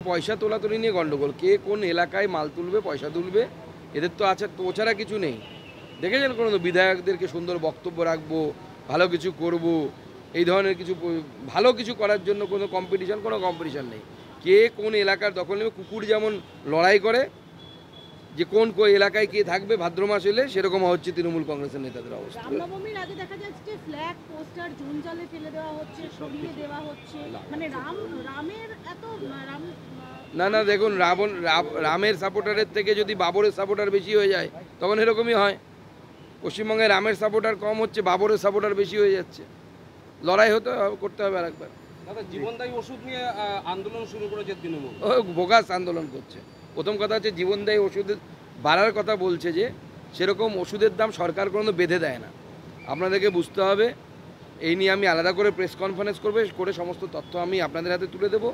পয়সা তোলাতুলি নিয়ে গন্ডগোল, কে কোন এলাকায় মাল তুলবে, পয়সা তুলবে, এদের তো আছে, তো ছাড়া কিছু নেই। দেখেছেন কোনো বিধায়কদেরকে সুন্দর বক্তব্য রাখবো, ভালো কিছু করব, এই ধরনের কিছু ভালো কিছু করার জন্য কোনো কম্পিটিশন নেই। কে কোন এলাকার দখল নেবে, কুকুর যেমন লড়াই করে যে কোন এলাকায় কে থাকবে ভাদ্র মাস এলে, সেরকম হচ্ছে তৃণমূল কংগ্রেসের নেতাদের অবস্থা। রামনবমীর আগে দেখা যাচ্ছে ফ্ল্যাগ পোস্টার জুন জলে ফেলে দেওয়া হচ্ছে, সরিয়ে দেওয়া হচ্ছে, মানে রামের এত না দেখুন, রামের সাপোর্টারের থেকে যদি বাবরের সাপোর্টার বেশি হয়ে যায় তখন এরকমই হয়। পশ্চিমবঙ্গে রামের সাপোর্টার কম হচ্ছে, বাবরের সাপোর্টার বেশি হয়ে যাচ্ছে। লড়াই করতে হবে আরেকবার। দাদা, জীবনদায়ী ওষুধ নিয়ে আন্দোলন শুরু করেছে তৃণমূল, বোগাস আন্দোলন করছে। প্রথম কথা হচ্ছে জীবনদায়ী ওষুধ বাড়ার কথা বলছে, যে সেরকম ওষুধের দাম সরকার কোনো বেঁধে দেয় না। আপনাদেরকে বুঝতে হবে, এই নিয়ে আমি আলাদা করে প্রেস কনফারেন্স করে সমস্ত তথ্য আমি আপনাদের হাতে তুলে দেবো।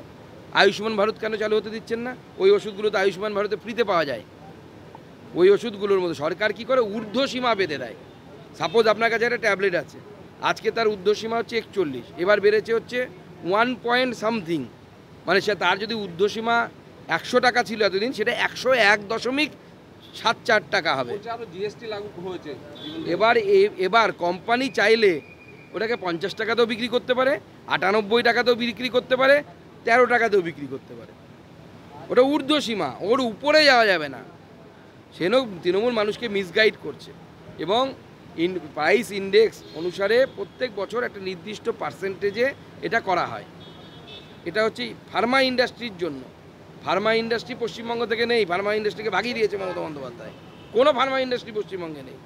আয়ুষ্মান ভারত কেন চালু হতে দিচ্ছেন না? ওই ওষুধগুলো তো আয়ুষ্মান ভারতে ফ্রিতে পাওয়া যায়। ওই ওষুধগুলোর মধ্যে সরকার কি করে, ঊর্ধ্বসীমা বেঁধে দেয়। সাপোজ আপনার কাছে একটা ট্যাবলেট আছে, আজকে তার ঊর্ধ্বসীমা হচ্ছে 41, এবার বেড়েছে হচ্ছে 1 পয়েন্ট সামথিং, মানে সে তার যদি ঊর্ধ্বসীমা 100 টাকা ছিল এতদিন, সেটা 101.74 টাকা হবে। জিএসটি লাগু হয়েছে। এবার কোম্পানি চাইলে ওটাকে 50 টাকাতেও বিক্রি করতে পারে, 98 টাকাতেও বিক্রি করতে পারে, 13 টাকাতেও বিক্রি করতে পারে। ওটা ঊর্ধ্বসীমা, ওর উপরে যাওয়া যাবে না। সেজন্য তৃণমূল মানুষকে মিসগাইড করছে, এবং প্রাইস ইন্ডেক্স অনুসারে প্রত্যেক বছর একটা নির্দিষ্ট পার্সেন্টেজে এটা করা হয়। এটা হচ্ছে ফার্মা ইন্ডাস্ট্রির জন্য। ফার্মা ইন্ডাস্ট্রি পশ্চিমবঙ্গ থেকে নেই, ফার্মা ইন্ডাস্ট্রিকে ভাগিয়ে দিয়েছে মমতা বন্দ্যোপাধ্যায়। কোনো ফার্মা ইন্ডাস্ট্রি পশ্চিমবঙ্গে নেই।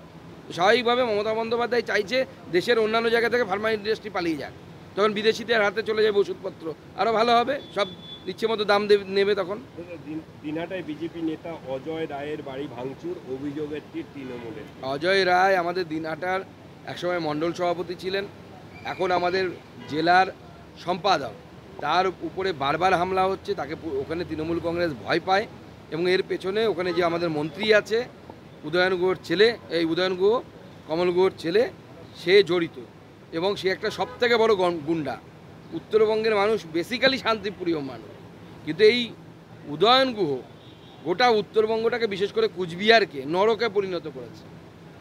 স্বাভাবিকভাবে মমতা বন্দ্যোপাধ্যায় চাইছে দেশের অন্যান্য জায়গা থেকে ফার্মা ইন্ডাস্ট্রি পালিয়ে যাক, তখন বিদেশিদের হাতে চলে যাবে ওষুধপত্র, আরও ভালো হবে, সব ইচ্ছে মতো দাম নেবে তখন। দিনহাটায় বিজেপি নেতা অজয় রায়ের বাড়ি ভাঙচুর, অভিযোগের তীর তৃণমূলের। অজয় রায় আমাদের দিনহাটার একসময় মণ্ডল সভাপতি ছিলেন, এখন আমাদের জেলার সম্পাদক। তার উপরে বারবার হামলা হচ্ছে, তাকে ওখানে তৃণমূল কংগ্রেস ভয় পায়, এবং এর পেছনে ওখানে যে আমাদের মন্ত্রী আছে উদয়ন গুহর ছেলে, এই উদয়ন গুহ, কমল গুহর ছেলে, সে জড়িত, এবং সে একটা সবথেকে বড় গুন্ডা। উত্তরবঙ্গের মানুষ বেসিক্যালি শান্তিপ্রিয় মানুষ, কিন্তু এই উদয়ন গুহ গোটা উত্তরবঙ্গটাকে, বিশেষ করে কুচবিহারকে নরকে পরিণত করেছে।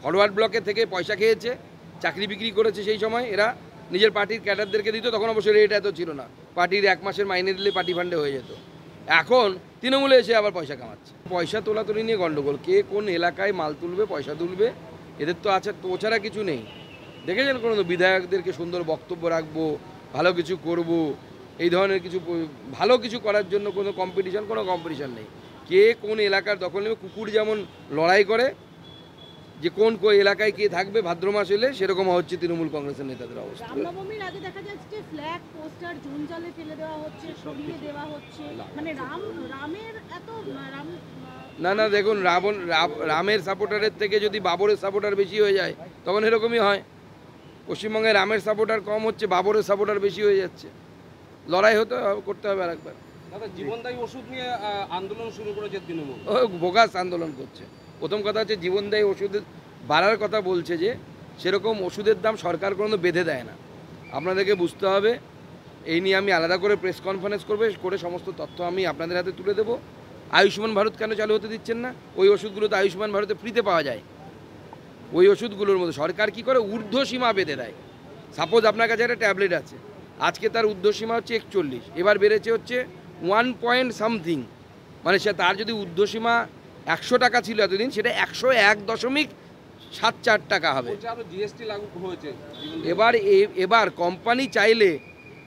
ফরওয়ার্ড ব্লকে থেকে পয়সা খেয়েছে, চাকরি বিক্রি করেছে। সেই সময় এরা নিজের পার্টির ক্যাডারদেরকে দিত, তখন অবশ্যই রেট এত ছিল না, পার্টির 1 মাসের মাইনে দিলে পার্টি ফান্ডে হয়ে যেত। এখন তৃণমূলে এসে আবার পয়সা কামাচ্ছে। পয়সা তোলাতুলি নিয়ে গন্ডগোল, কে কোন এলাকায় মাল তুলবে, পয়সা তুলবে, এদের তো আছে, তো ছাড়া কিছু নেই। দেখেছেন কোনো বিধায়কদেরকে সুন্দর বক্তব্য রাখবো, ভালো কিছু করব, এই ধরনের কিছু ভালো কিছু করার জন্য কোনো কম্পিটিশন নেই। কে কোন এলাকার দখল নেবে, কুকুর যেমন লড়াই করে যে কোন এলাকায় কে থাকবে ভাদ্র মাস এলে, সেরকম হচ্ছে তৃণমূল কংগ্রেসের নেতাদের অবস্থা। রামনবমীর আগে দেখা যাচ্ছে ফ্ল্যাগ পোস্টার জুন জলে ফেলে দেওয়া হচ্ছে, সরিয়ে দেওয়া হচ্ছে, মানে রামের এত না দেখুন, রামের সাপোর্টারের থেকে যদি বাবরের সাপোর্টার বেশি হয়ে যায় তখন এরকমই হয়। পশ্চিমবঙ্গে রামের সাপোর্টার কম হচ্ছে, বাবরের সাপোর্টার বেশি হয়ে যাচ্ছে। লড়াই করতে হবে আরেকবার। দাদা, জীবনদায়ী ওষুধ নিয়ে আন্দোলন শুরু করেছে তৃণমূল, বোগাস আন্দোলন করছে। প্রথম কথা হচ্ছে জীবনদায়ী ওষুধ বাড়ার কথা বলছে, যে সেরকম ওষুধের দাম সরকার কোনো বেঁধে দেয় না। আপনাদেরকে বুঝতে হবে, এই নিয়ে আমি আলাদা করে প্রেস কনফারেন্স করে সমস্ত তথ্য আমি আপনাদের হাতে তুলে দেবো। আয়ুষ্মান ভারত কেন চালু হতে দিচ্ছেন না? ওই ওষুধগুলো তো আয়ুষ্মান ভারতে ফ্রিতে পাওয়া যায়। ওই ওষুধগুলোর মধ্যে সরকার কি করে, ঊর্ধ্বসীমা বেঁধে দেয়। সাপোজ আপনার কাছে একটা ট্যাবলেট আছে, আজকে তার ঊর্ধ্বসীমা হচ্ছে 41, এবার বেড়েছে হচ্ছে 1 পয়েন্ট সামথিং, মানে সে তার যদি ঊর্ধ্বসীমা 100 টাকা ছিল এতদিন, সেটা 101.74 টাকা হবে। জিএসটি লাগু হয়েছে। এবার কোম্পানি চাইলে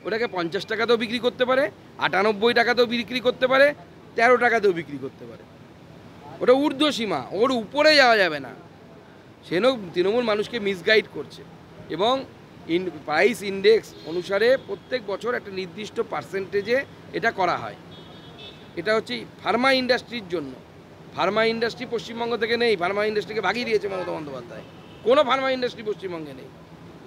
ওটাকে 50 টাকাতেও বিক্রি করতে পারে, 98 টাকাতেও বিক্রি করতে পারে, 13 টাকাতেও বিক্রি করতে পারে। ওটা ঊর্ধ্বসীমা, ওর উপরে যাওয়া যাবে না। সেজন্য তৃণমূল মানুষকে মিসগাইড করছে, এবং প্রাইস ইন্ডেক্স অনুসারে প্রত্যেক বছর একটা নির্দিষ্ট পার্সেন্টেজে এটা করা হয়। এটা হচ্ছে ফার্মা ইন্ডাস্ট্রির জন্য। ফার্মা ইন্ডাস্ট্রি পশ্চিমবঙ্গ থেকে নেই, ফার্মা ইন্ডাস্ট্রিকে ভাগিয়ে দিয়েছে মমতা বন্দ্যোপাধ্যায়। কোনো ফার্মা ইন্ডাস্ট্রি পশ্চিমবঙ্গে নেই।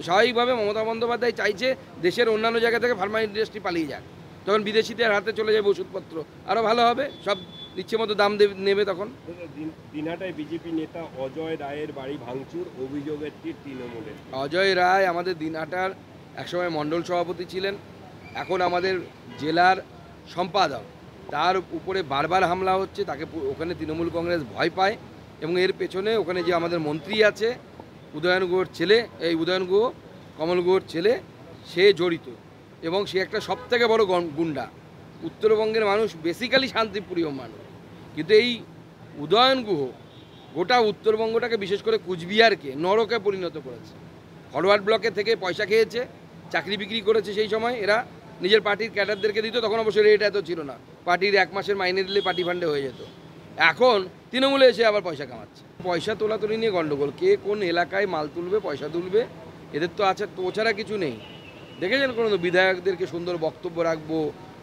স্বাভাবিকভাবে মমতা বন্দ্যোপাধ্যায় চাইছে দেশের অন্যান্য জায়গা থেকে ফার্মা ইন্ডাস্ট্রি পালিয়ে যাক, তখন বিদেশিদের হাতে চলে যাবে ওষুধপত্র, আরও ভালো হবে, সব ইচ্ছে মতো দাম নেবে তখন। দিনহাটায় বিজেপি নেতা অজয় রায়ের বাড়ি ভাঙচুর, অভিযোগের তীর তৃণমূলের। অজয় রায় আমাদের দিনহাটার একসময় মণ্ডল সভাপতি ছিলেন, এখন আমাদের জেলার সম্পাদক। তার উপরে বারবার হামলা হচ্ছে, তাকে ওখানে তৃণমূল কংগ্রেস ভয় পায় এবং এর পেছনে ওখানে যে আমাদের মন্ত্রী আছে উদয়ন গুহর ছেলে, এই উদয়ন গুহ কমল গুহর ছেলে, সে জড়িত এবং সে একটা সবথেকে বড় গুন্ডা। উত্তরবঙ্গের মানুষ বেসিক্যালি শান্তিপ্রিয় মানুষ, কিন্তু এই উদয়ন গুহ গোটা উত্তরবঙ্গটাকে বিশেষ করে কুচবিহারকে নরকে পরিণত করেছে। ফরওয়ার্ড ব্লকে থেকে পয়সা খেয়েছে, চাকরি বিক্রি করেছে। সেই সময় এরা নিজের পার্টির ক্যাডারদেরকে দিত, তখন অবশ্যই রেট এত ছিল না, পার্টির 1 মাসের মাইনে দিলে পার্টি ফান্ডে হয়ে যেত। এখন তৃণমূলে এসে আবার পয়সা কামাচ্ছে। পয়সা তোলাতুলি নিয়ে গণ্ডগোল, কে কোন এলাকায় মাল তুলবে, পয়সা তুলবে, এদের তো আছে, তো ছাড়া কিছু নেই। দেখেছেন কোনো বিধায়কদেরকে সুন্দর বক্তব্য রাখবো,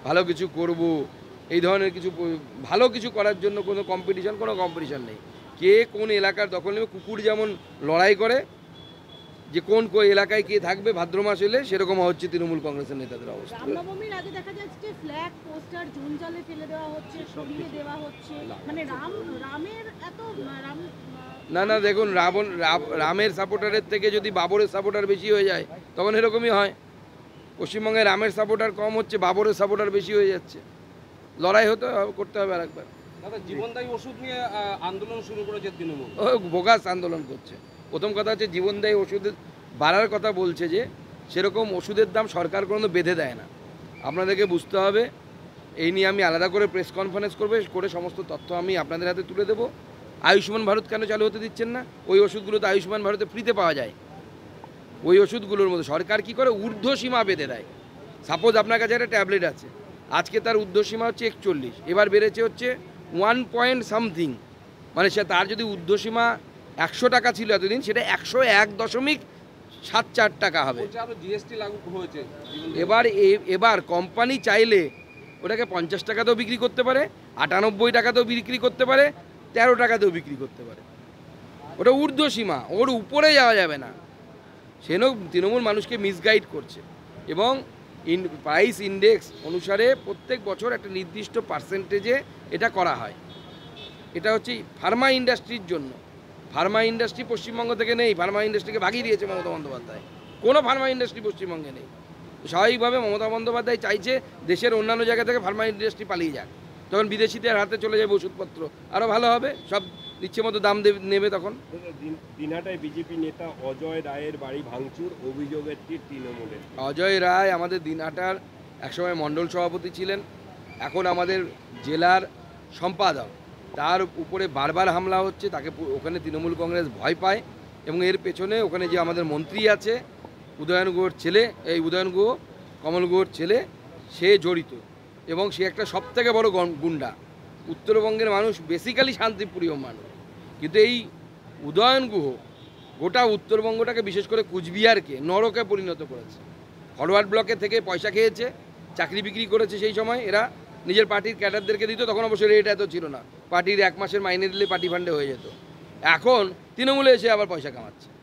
ভালো কিছু করব, এই ধরনের কিছু ভালো কিছু করার জন্য কোনো কম্পিটিশন নেই। কে কোন এলাকার দখল নেবে, কুকুর যেমন লড়াই করে যে কোন এলাকায় কে থাকবে ভাদ্র মাস এলে, সেরকম হচ্ছে তৃণমূল কংগ্রেসের নেতাদের অবস্থা। রামনবমীর আগে দেখা যাচ্ছে ফ্ল্যাগ পোস্টার জুন জলে ফেলে দেওয়া হচ্ছে, সরিয়ে দেওয়া হচ্ছে, মানে রামের এত রাম না দেখুন, রামের সাপোর্টারের থেকে যদি বাবরের সাপোর্টার বেশি হয়ে যায় তখন এরকমই হয়। পশ্চিমবঙ্গে রামের সাপোর্টার কম হচ্ছে, বাবরের সাপোর্টার বেশি হয়ে যাচ্ছে। লড়াই করতে হবে আরেকবার। দাদা, জীবনদায়ী ওষুধ নিয়ে আন্দোলন শুরু করেছে তৃণমূল। ও বোগাস আন্দোলন করছে। প্রথম কথা হচ্ছে জীবনদায়ী ওষুধ বাড়ার কথা বলছে, যে সেরকম ওষুধের দাম সরকার কোনো বেঁধে দেয় না। আপনাদেরকে বুঝতে হবে, এই নিয়ে আমি আলাদা করে প্রেস কনফারেন্স করে সমস্ত তথ্য আমি আপনাদের হাতে তুলে দেবো। আয়ুষ্মান ভারত কেন চালু হতে দিচ্ছেন না? ওই ওষুধগুলো তো আয়ুষ্মান ভারতে ফ্রিতে পাওয়া যায়। ওই ওষুধগুলোর মধ্যে সরকার কি করে, ঊর্ধ্বসীমা বেঁধে দেয়। সাপোজ আপনার কাছে একটা ট্যাবলেট আছে, আজকে তার ঊর্ধ্বসীমা হচ্ছে 41, এবার বেড়েছে হচ্ছে 1 পয়েন্ট সামথিং, মানে সে তার যদি ঊর্ধ্বসীমা 100 টাকা ছিল এতদিন, সেটা 101.74 টাকা হবে। আরো জিএসটি লাগু হয়েছে। এবার কোম্পানি চাইলে ওটাকে 50 টাকাতেও বিক্রি করতে পারে, 98 টাকাতেও বিক্রি করতে পারে, 13 টাকাতেও বিক্রি করতে পারে। ওটা ঊর্ধ্বসীমা, ওর উপরে যাওয়া যাবে না। সেন তৃণমূল মানুষকে মিসগাইড করছে এবং প্রাইস ইন্ডেক্স অনুসারে প্রত্যেক বছর একটা নির্দিষ্ট পার্সেন্টেজে এটা করা হয়। এটা হচ্ছে ফার্মা ইন্ডাস্ট্রির জন্য। ফার্মা ইন্ডাস্ট্রি পশ্চিমবঙ্গ থেকে নেই, ফার্মা ইন্ডাস্ট্রিকে ভাগিয়ে দিয়েছে মমতা বন্দ্যোপাধ্যায়। কোনো ফার্মা ইন্ডাস্ট্রি পশ্চিমবঙ্গে নেই। স্বাভাবিকভাবে মমতা বন্দ্যোপাধ্যায় চাইছে দেশের অন্যান্য জায়গা থেকে ফার্মা ইন্ডাস্ট্রি পালিয়ে যাক, তখন বিদেশিদের হাতে চলে যাবে ওষুধপত্র, আরও ভালো হবে, সব ইচ্ছে মতো দাম নেবে তখন। দিনহাটায় বিজেপি নেতা অজয় রায়ের বাড়ি ভাঙচুর, অভিযোগের তীর তৃণমূলের। অজয় রায় আমাদের দিনহাটার একসময় মণ্ডল সভাপতি ছিলেন, এখন আমাদের জেলার সম্পাদক। তার উপরে বারবার হামলা হচ্ছে, তাকে ওখানে তৃণমূল কংগ্রেস ভয় পায় এবং এর পেছনে ওখানে যে আমাদের মন্ত্রী আছে উদয়ন গুহর ছেলে, এই উদয়ন গুহ কমল গুহর ছেলে, সে জড়িত এবং সে একটা সবথেকে বড় গুন্ডা। উত্তরবঙ্গের মানুষ বেসিক্যালি শান্তিপ্রিয় মানুষ, কিন্তু এই উদয়ন গুহ গোটা উত্তরবঙ্গটাকে বিশেষ করে কুচবিহারকে নরকে পরিণত করেছে। ফরওয়ার্ড ব্লকে থেকে পয়সা খেয়েছে, চাকরি বিক্রি করেছে। সেই সময় এরা নিজের পার্টির ক্যাডারদেরকে দিত, তখন অবশ্যই রেট এত ছিল না, পার্টির 1 মাসের মাইনে দিলে পার্টি ফান্ডে হয়ে যেত। এখন তৃণমূলে এসে আবার পয়সা কামাচ্ছে।